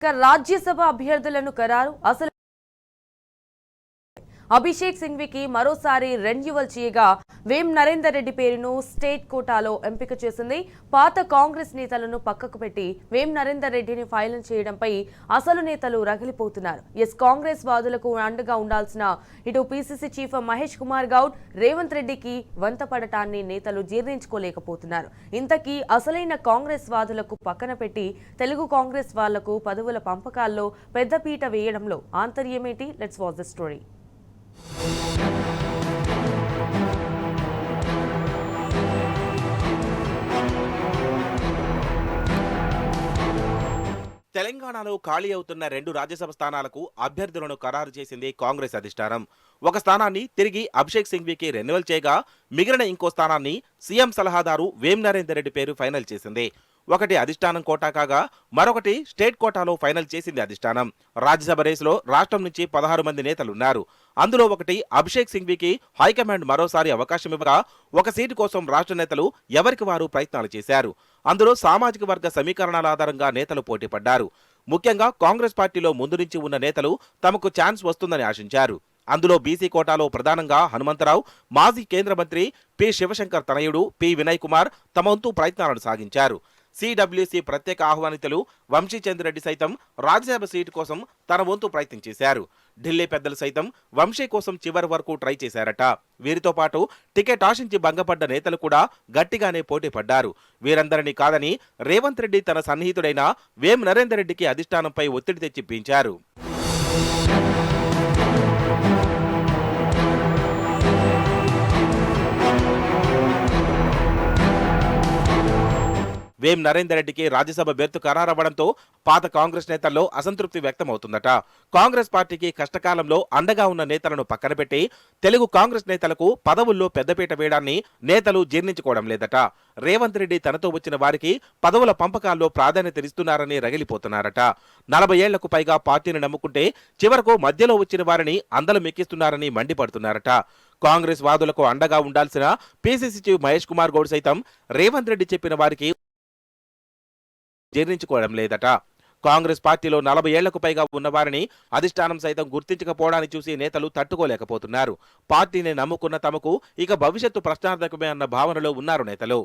రాజ్యసభ అభ్యర్థులను ఖరారు అసలు అభిషేక్ సింఘ్వికి మరోసారి రెన్యువల్ చేయగా వేం నరేందర్ రెడ్డి పేరును స్టేట్ కోటాలో ఎంపిక చేసింది. పాత కాంగ్రెస్ నేతలను పక్కకు పెట్టి వేం నరేందర్ రెడ్డిని ఫైల్ చేయడంపై అసలు నేతలు రగిలిపోతున్నారు. కాంగ్రెస్ వాదులకు అండగా ఉండాల్సిన ఇటు పీసీసీ చీఫ్ మహేష్ కుమార్ గౌడ్, రేవంత్ రెడ్డికి వంతపడటాన్ని నేతలు జీర్ణించుకోలేకపోతున్నారు. ఇంతకీ అసలైన కాంగ్రెస్ వాదులకు పక్కన పెట్టి తెలుగు కాంగ్రెస్ వాళ్లకు పదవుల పంపకాల్లో పెద్దపీట వేయడంలో ఆంతర్యమేంటి? Let's watch the story. తెలంగాణలో ఖాళీ అవుతున్న 2 రాజ్యసభ స్థానాలకు అభ్యర్థులను ఖరారు చేసింది కాంగ్రెస్ అధిష్టానం. ఒక స్థానాన్ని తిరిగి అభిషేక్ సింఘ్వికి రెన్యువల్ చేయగా మిగిలిన ఇంకో స్థానాన్ని సీఎం సలహాదారు వేం నరేందర్ రెడ్డి పేరు ఫైనల్ చేసింది. ఒకటి అధిష్టానం కోటా కాగా మరొకటి స్టేట్ కోటాలో ఫైనల్ చేసింది అధిష్టానం. రాజ్యసభ రేసులో రాష్ట్రం నుంచి 16 మంది నేతలున్నారు. అందులో ఒకటి అభిషేక్ సింఘ్వికి హైకమాండ్ మరోసారి అవకాశం ఇవ్వగా ఒక సీటు కోసం రాష్ట్ర నేతలు ఎవరికి వారు ప్రయత్నాలు చేశారు. అందులో సామాజిక వర్గ సమీకరణాల ఆధారంగా నేతలు పోటీపడ్డారు. ముఖ్యంగా కాంగ్రెస్ పార్టీలో ముందు నుంచి ఉన్న నేతలు తమకు ఛాన్స్ వస్తుందని ఆశించారు. అందులో బీసీ కోటాలో ప్రధానంగా హనుమంతరావు, మాజీ కేంద్ర మంత్రి పి శివశంకర్ తనయుడు పి వినయ్ కుమార్ తమ వంతు ప్రయత్నాలను సాగించారు. సిడబ్ల్యూసీ ప్రత్యేక ఆహ్వానితులు వంశీచంద్రెడ్డి సైతం రాజ్యసభ సీటు కోసం తన వంతు ప్రయత్నం చేశారు. ఢిల్లీ పెద్దలు సైతం వంశీ కోసం చివరి వరకు ట్రై చేశారట. వీరితో పాటు టికెట్ ఆశించి భంగపడ్డ నేతలు కూడా గట్టిగానే పోటీ పడ్డారు. వీరందరినీ కాదని రేవంత్ రెడ్డి తన సన్నిహితుడైన వేం నరేందర్ రెడ్డికి అధిష్టానంపై ఒత్తిడి తెచ్చిప్పించారు. వేం నరేందర్ రెడ్డికి రాజ్యసభ బెర్తు ఖరారవ్వడంతో పాత కాంగ్రెస్ నేతల్లో అసంతృప్తి వ్యక్తమవుతుందట. కాంగ్రెస్ పార్టీకి కష్టకాలంలో అండగా ఉన్న నేతలను పక్కన పెట్టి తెలుగు కాంగ్రెస్ నేతలకు పదవుల్లో పెద్దపీట వేయడాన్ని నేతలు జీర్ణించుకోవడం లేదట. రేవంత్ రెడ్డి తనతో వచ్చిన వారికి పదవుల పంపకాల్లో ప్రాధాన్యతనిస్తున్నారని రగిలిపోతున్నారట. 40 ఏళ్లకు పైగా పార్టీని నమ్ముకుంటే చివరకు మధ్యలో వచ్చిన వారిని అందలం ఎక్కిస్తున్నారని మండిపడుతున్నారట. కాంగ్రెస్ వాదులకు అండగా ఉండాల్సిన పీసీసీ చీఫ్ మహేష్ కుమార్ గౌడ్ సైతం రేవంత్ రెడ్డి చెప్పిన వారికి జీర్ణించుకోవడం లేదట. కాంగ్రెస్ పార్టీలో 40 ఏళ్లకు పైగా ఉన్నవారిని అధిష్టానం సైతం గుర్తించకపోవడాన్ని చూసి నేతలు తట్టుకోలేకపోతున్నారు. పార్టీని నమ్ముకున్న తమకు ఇక భవిష్యత్తు ప్రశ్నార్థకమే అన్న భావనలో ఉన్నారు నేతలు.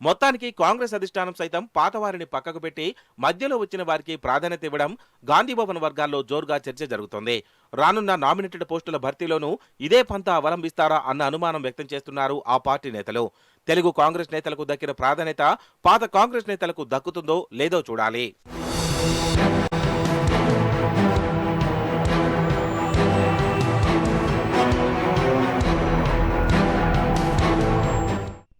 మొత్తానికి కాంగ్రెస్ అధిష్టానం సైతం పాతవారిని పక్కకు పెట్టి మధ్యలో వచ్చిన వారికి ప్రాధాన్యత ఇవ్వడం గాంధీభవన్ వర్గాల్లో జోరుగా చర్చ జరుగుతోంది. రానున్న నామినేటెడ్ పోస్టుల భర్తీలోనూ ఇదే పంతా అవలంబిస్తారా అన్న అనుమానం వ్యక్తం చేస్తున్నారు ఆ పార్టీ నేతలు. తెలుగు కాంగ్రెస్ నేతలకు దక్కిన ప్రాధాన్యత పాత కాంగ్రెస్ నేతలకు దక్కుతుందో లేదో చూడాలి.